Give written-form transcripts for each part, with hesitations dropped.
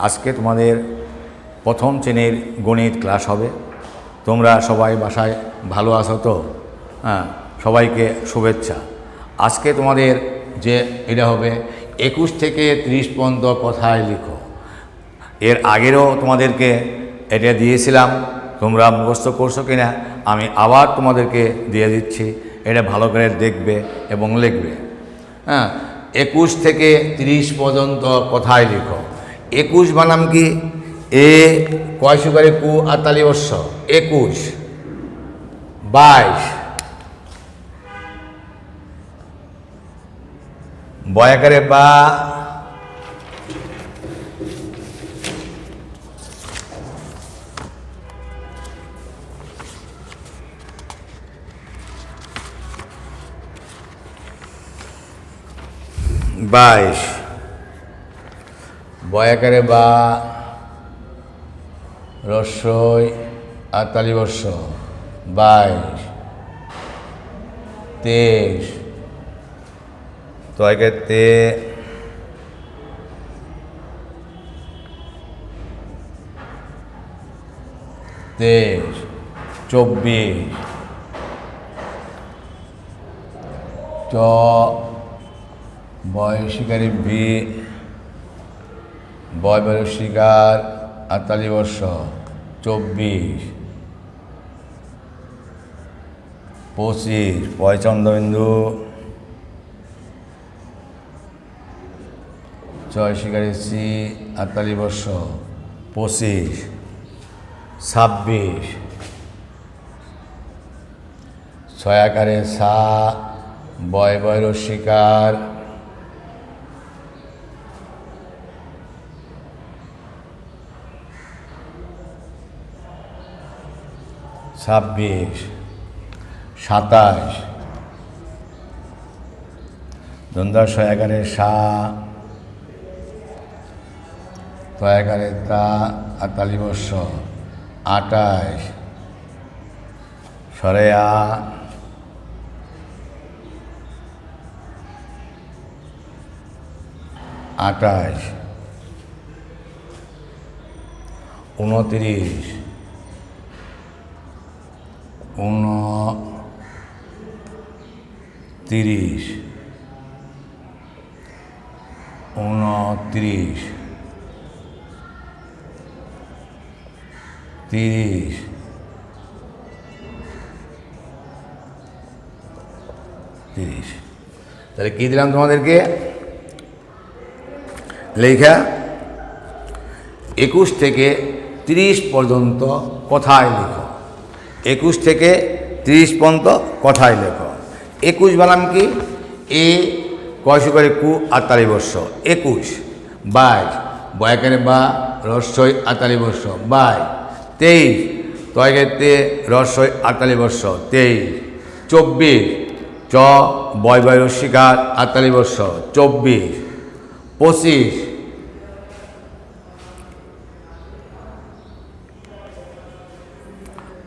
আজকে তোমাদের প্রথম শ্রেণীর গণিত ক্লাস হবে। তোমরা সবাই বাসায় ভালো আছো তো? হ্যাঁ, সবাইকে শুভেচ্ছা। আজকে তোমাদের যে এটা হবে 21 থেকে 30 পর্যন্ত কথায় লিখো। এর আগেরও তোমাদেরকে এটা দিয়েছিলাম, তোমরা মুখস্থ করছো কিনা আমি আবার তোমাদেরকে দিয়ে দিচ্ছি। এটা ভালো করে দেখবে এবং লিখবে। হ্যাঁ, 21 থেকে 30 পর্যন্ত কথায় লিখো। 21 বানাম কি? এ কয় সুগারে কু আর তালি বর্ষ 21, 22 বয়াকারে বা, 22 বয়াকারে বা, রস্বই আর তালি বর্ষ 22, 23 তয়কে তে, 23 24 চ বয় শিকারী ভি, বয় বয় শিকার আর তালি বর্ষ 24 25 পয় চন্দ্রবিন্দু, ছয় শিকারী সি আর তালি বর্ষ 25 26 ছয় আকারে সা, বয় বয় শিকার 26 27 দ্বন্দ্ব ছয় এগারে সা, ছয় এগারে তা আর তালি বর্ষ 28 সরেয়া 28 29 30 29 30 30। তাহলে কী দিলাম তোমাদেরকে? লেখা 21 থেকে 30 পর্যন্ত কথায় লেখো। 21 থেকে 30 পর্যন্ত কথায় লেখো। 21 বানাম কি? এ কয় সুগারে কু আর তালি বর্ষ 21, 22 বয়াকারে বা, রস্বই আর তালি বর্ষ 22, 23 তয়কে রস্বই আর তালি বর্ষ 23, 24 চ বয় বয় শিকার আর তালি বর্ষ 24,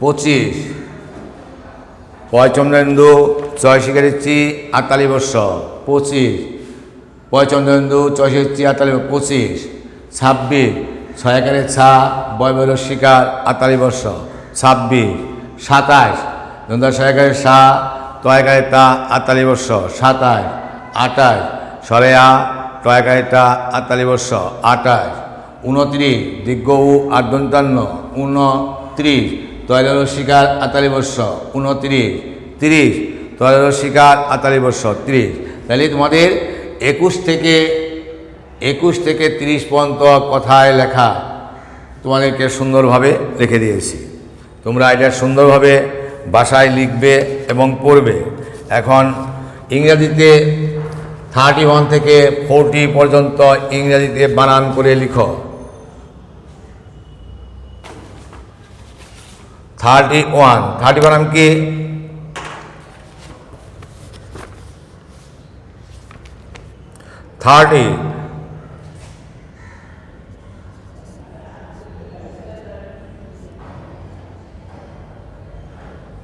25 পয় চন্দ্রেন্দু, ছয় শিকারী চি আর তালি বর্ষ 25, পয় চন্দ্রেন্দু ছয় শিকারী চি আর তালি 25, 26 ছয় একারে ছা, বয় বয় শিকার আর তালি বর্ষ 26, 27 দ্বন্দ্ব ছয় একারে সা, তয় একারে তা আর তালি বর্ষ 27, 28 সরেয়া তয় একারে তা আর তালি বর্ষ 28, 29 দীর্ঘ উ আর দন্তান্ন 29 তয়ল শিকার আতালি বর্ষ 29, 30 তয়ল শিকার আতালি বর্ষ 30। তাহলে তোমাদের 21 থেকে 30 পর্যন্ত কথায় লেখা তোমাদেরকে সুন্দরভাবে লিখে দিয়েছি। তোমরা এটা সুন্দরভাবে বাসায় লিখবে এবং পড়বে। এখন ইংরেজিতে 31 থেকে 40 পর্যন্ত ইংরেজিতে বানান করে লিখো। 31 30 বানাম কি?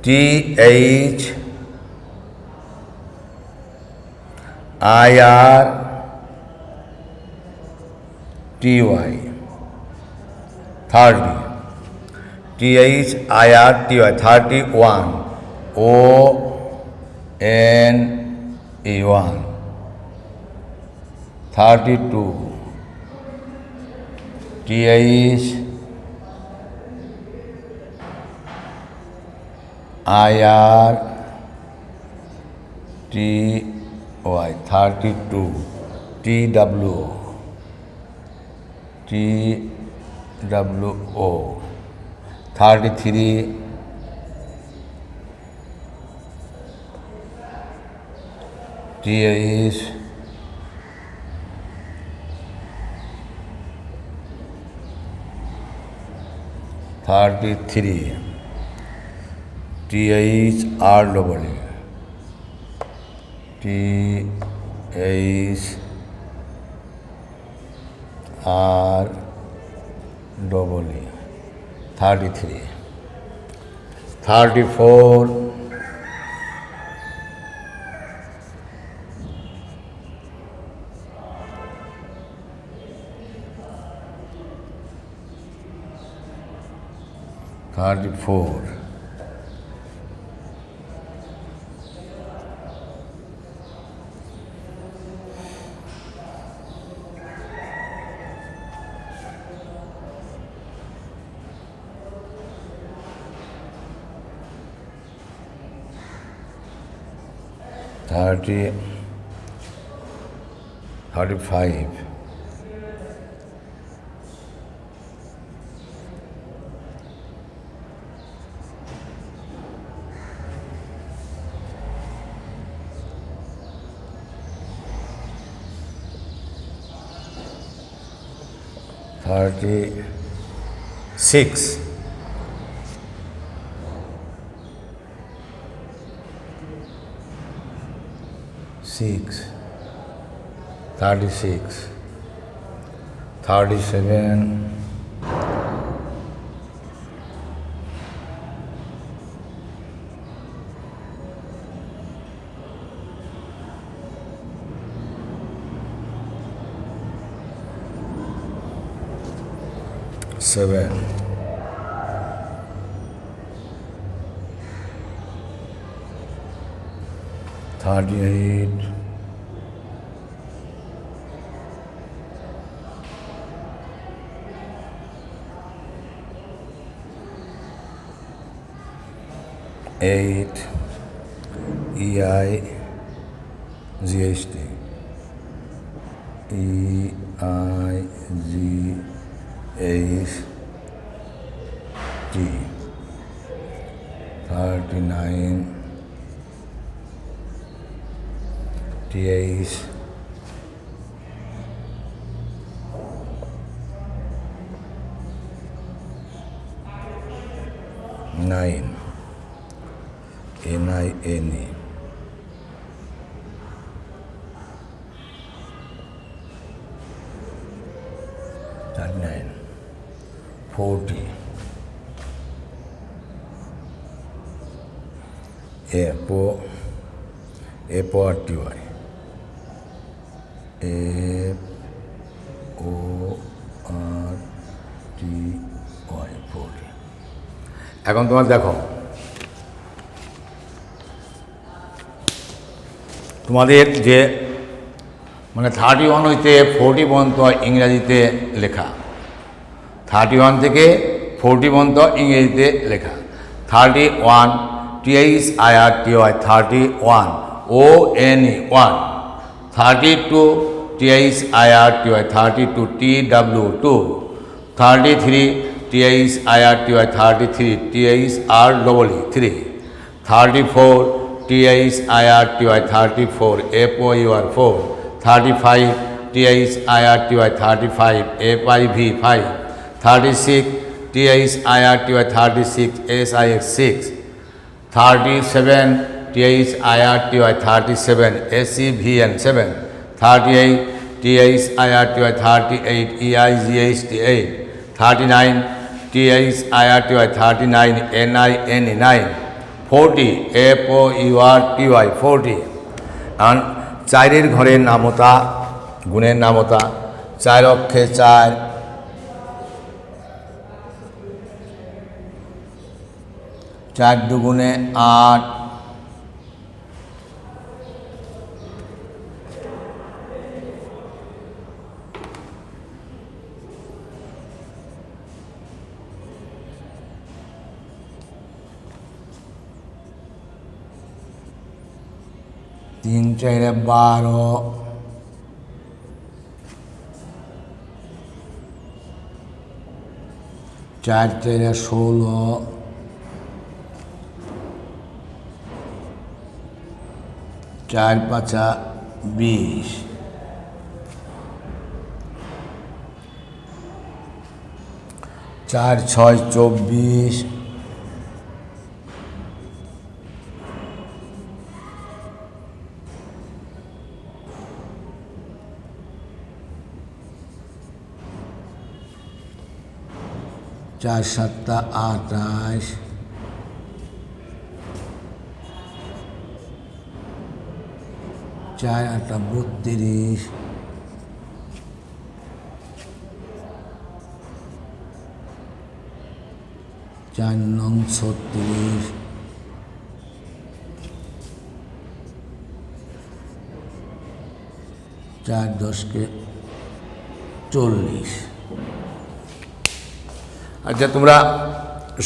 THIRTY 30 THIRTY 31 ONE 32 THIRTY 32 TWO 33 33 33 34 34 30 35 36 36 37 7 38 8 EIGHT 39 TH 9 NINE 39 40 APORTY APORTY এখন তোমার দেখো তোমাদের যে মানে 31 হইতে 40 পর্যন্ত ইংরাজিতে লেখা, 31 থেকে 40 পর্যন্ত ইংরেজিতে লেখা। 31 THIRTY 31 ONE 1 32 THIRTY 32 TW 2 33 THIRTY 33 THREE 3 34 THIRTY 34 FOUR 4 35 THIRTY 35 FIV 5 36 THIRTY 36 SIX 6 37 THIRTY 37 SCVN 7 38 THIRTY 38 EIGHT 8 39 THIRTY 39 NINE 9 40 FOURTY 40 এখন চারের ঘরের নামতা গুণের নামতা 4 অক্ষে 4 4 দুগুণে 8, 3 4 12, 4 4 16, 4 5 20, 4 6 24, 4 7 28, 4 8 32, 4 9 36, 4 10 के 40। আচ্ছা, তোমরা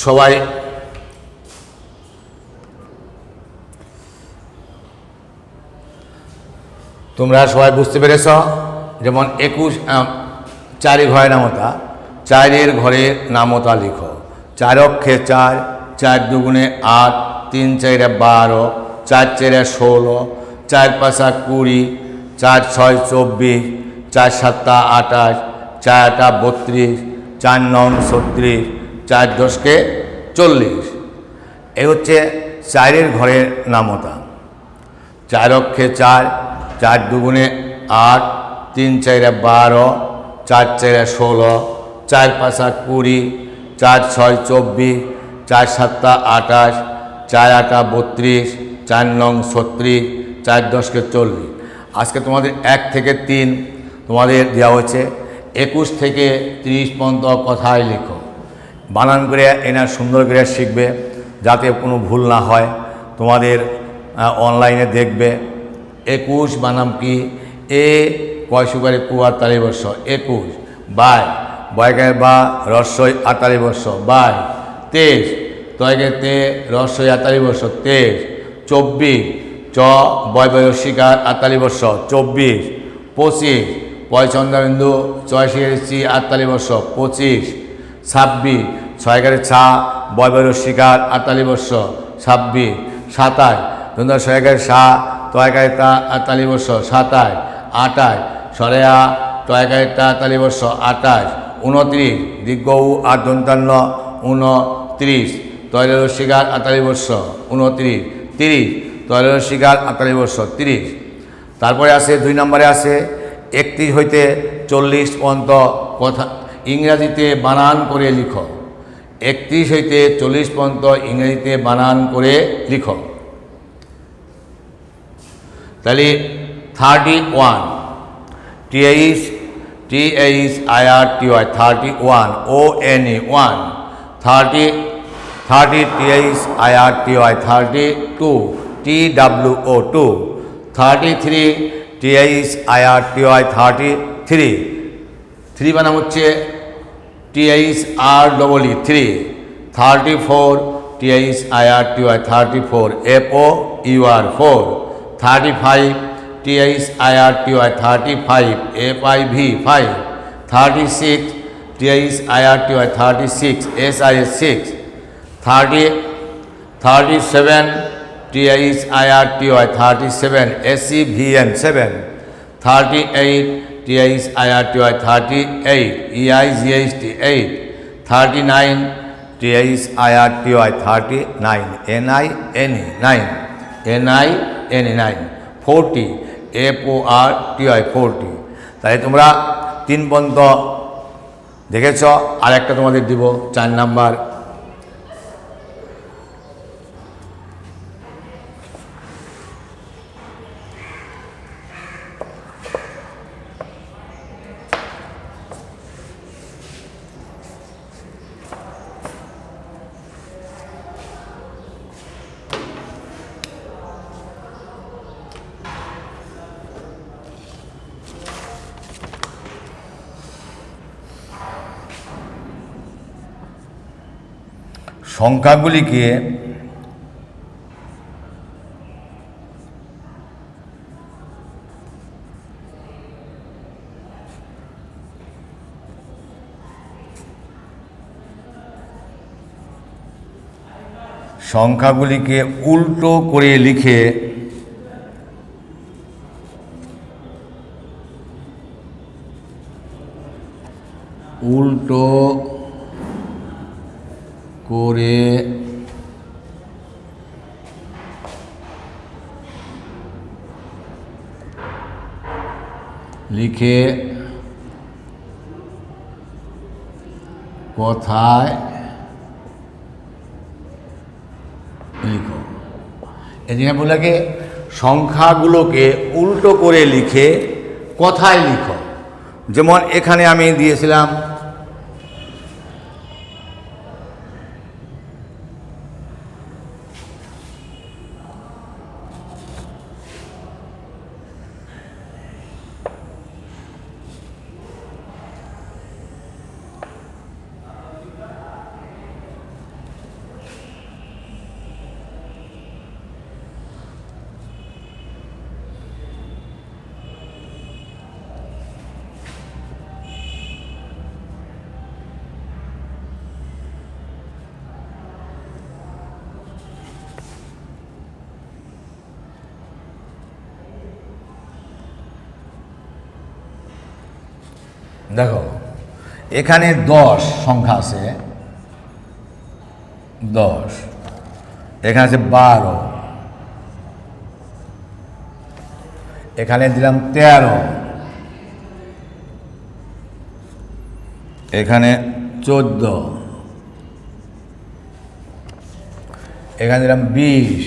সবাই বুঝতে পেরেছ? যেমন 21 4 ঘরের নামতা, 4 ঘরের নামতা লিখো। 4 অক্ষে 4, 4 দুগুণে 8, 3 4 12, 4 4 16, 4 5 20, 4 6 24, 4 7 28, 4 8 32, 4 9 36, 4 10 के 40। এই হচ্ছে 4 ঘরের নামতা। 4 অক্ষে 4, 4 দুগুণে 8, 3 4 12, 4 4 16, 4 5 20, 4 6 24, 4 7 28, 4 8 32, 4 9 36, 4 10 के 40। আজকে তোমাদের 1 থেকে 3 তোমাদের দেওয়া হচ্ছে। 21 থেকে 30 পর্যন্ত কথায় লিখো, বানান করে এনার সুন্দর করে শিখবে যাতে কোনো ভুল না হয়। তোমাদের অনলাইনে দেখবে 21 বানাম কি, এ কয়সুকারে কুয়ার তালি বর্ষ 21, বাই বয়কে বা রস্যই 48 বর্ষ, বাই 23 তয়কে তে রস্যই 48 বর্ষ 23, 24 চ বয় শিকার 48 বর্ষ 24, 25 পয়চন্দ্রবিন্দু 84 48 বর্ষ 25, 26 ছয়কারে ছা বয় শিকার 48 বর্ষ 26, 27 ধন্দা ছয়কারে সা তয়কারে তা 48 বর্ষ 27, 28 সরেয়া তয়কারে তা 48 বর্ষ 28, 29 দীর্ঘ উ আর দন্তান্ন 29 তৈলের শিকার 48 বর্ষ 29, 30 তৈলের শিকার 48 বর্ষ 30। তারপরে আছে 2 নম্বরে আছে 31 হইতে 40 পর্যন্ত কথা ইংরাজিতে বানান করে লিখো। 31 হইতে 40 পর্যন্ত ইংরেজিতে বানান করে লিখো। তাহলে 31 THIRTY 31 ONE 1, 30 THIRTY 32 TWO 2, 33 THIRTY 3 বানাম হচ্ছে THREE 3, 34 THIRTY 34 FOUR 4, 35 THIRTY 35 FIV 5, 36 THIRTY 36 SIS 6, 37 THIRTY 37 SEVN 7, 38 THIRTY 38 EIGHT 8, 39 THIRTY 39 NINE 9, 40 FORTY 40। তাই তোমরা 3 পর্যন্ত দেখেছ। আর একটা তোমাদের দিব 4 নাম্বার। সংখ্যাগুলিকে উল্টো করে লিখে কথায় লিখো। এদিকে বলে কি সংখ্যাগুলোকে উল্টো করে লিখে কথায় লিখো। যেমন এখানে আমি দিয়েছিলাম দেখো এখানে 10 সংখ্যা আছে, 10, এখানে আছে 12, এখানে দিলাম 13, এখানে 14, এখানে দিলাম 20,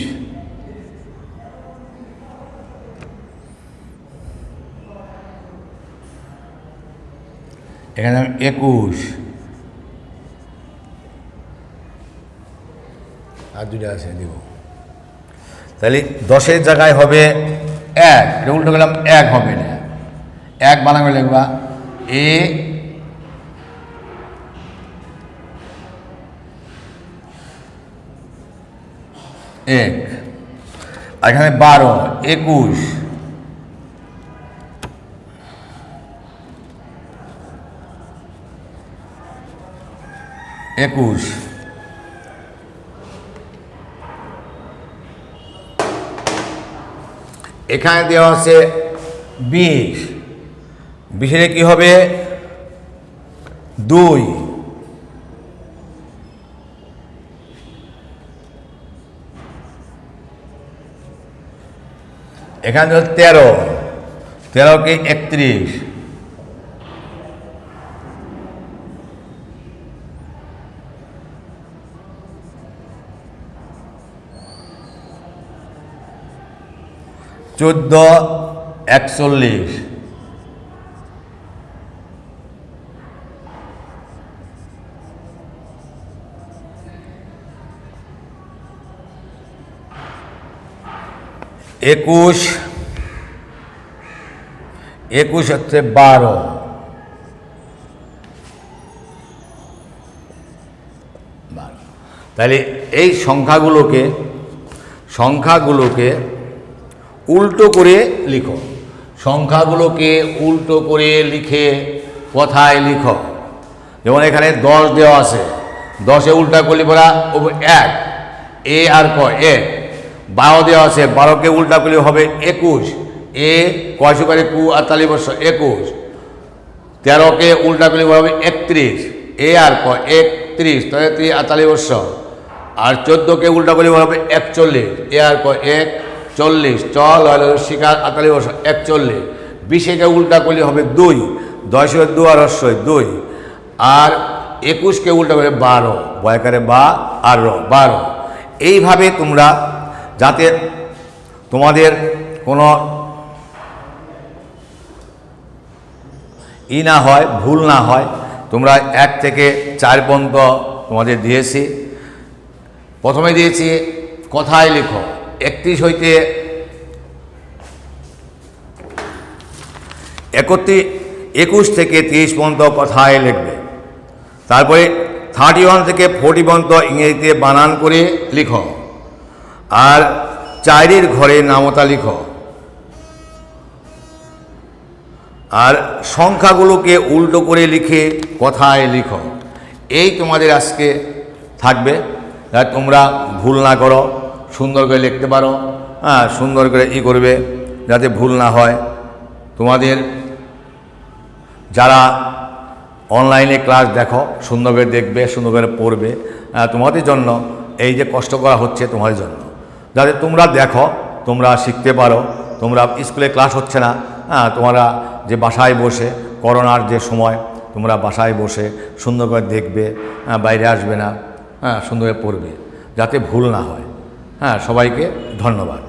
এখানে 21, আর দুটো আছে দিব। তাহলে 10-এর জায়গায় হবে 1, এটা উল্টো গেলাম 1 হবে না, 1 বানাবে লিখবা এ এক, আর এখানে 12, 21, এখানে দেওয়া আছে 20, 20-এর কি হবে 2, এখানে 13, 13 কে 31, চোদ্দ 41, একুশ হচ্ছে 12, তাহলে এই সংখ্যাগুলোকে উল্টো করে লিখো। সংখ্যাগুলোকে উল্টো করে লিখে কথায় লিখো। যেমন এখানে 10 দেওয়া আছে, 10-এ উল্টা করলে পড়া 1, এ আর ক 1। 12 দেওয়া আছে, 12-কে উল্টা করলে হবে 21, এ কয়শো করে কু আর তালি বর্ষ 21। 13-কে উল্টা করলে হবে 31, এ আর ক 31, তাহলে 3 আর তালি বর্ষ। আর 14-কে উল্টা করলে হবে 41, এ আর ক 40, চল শিকার আতালি বর্ষ 41। 20-কে উল্টা করলে হবে 2, 10 2 আর 2, আর 21-কে উল্টা করে 12, বয়কারে বা আর 12। এইভাবে তোমরা যাতে তোমাদের কোনো না হয়, ভুল না হয়, তোমরা 1 থেকে 4 পর্যন্ত তোমাদের দিয়েছি। প্রথমে দিয়েছি কথায় লিখো, 31 হইতে 21 থেকে 30 পর্যন্ত কথায় লিখবে। তারপরে 31 থেকে 40 পর্যন্ত ইংরেজিতে বানান করে লিখো। আর 4 ঘরে নামতা লিখো। আর সংখ্যাগুলোকে উল্টো করে লিখে কথায় লিখো। এই তোমাদের আজকে থাকবে, যাতে তোমরা ভুল না করো, সুন্দর করে লিখতে পারো। সুন্দর করে করবে যাতে ভুল না হয়। তোমাদের যারা অনলাইনে ক্লাস দেখো, সুন্দর করে দেখবে, সুন্দর করে পড়বে। তোমাদের জন্য এই যে কষ্ট করা হচ্ছে তোমাদের জন্য, যাতে তোমরা দেখো, তোমরা শিখতে পারো। তোমরা স্কুলে ক্লাস হচ্ছে না, তোমরা যে বাসায় বসে, করোনার যে সময়, তোমরা বাসায় বসে সুন্দর করে দেখবে, বাইরে আসবে না, সুন্দর করে পড়বে, যাতে ভুল না হয়। সবাইকে ধন্যবাদ।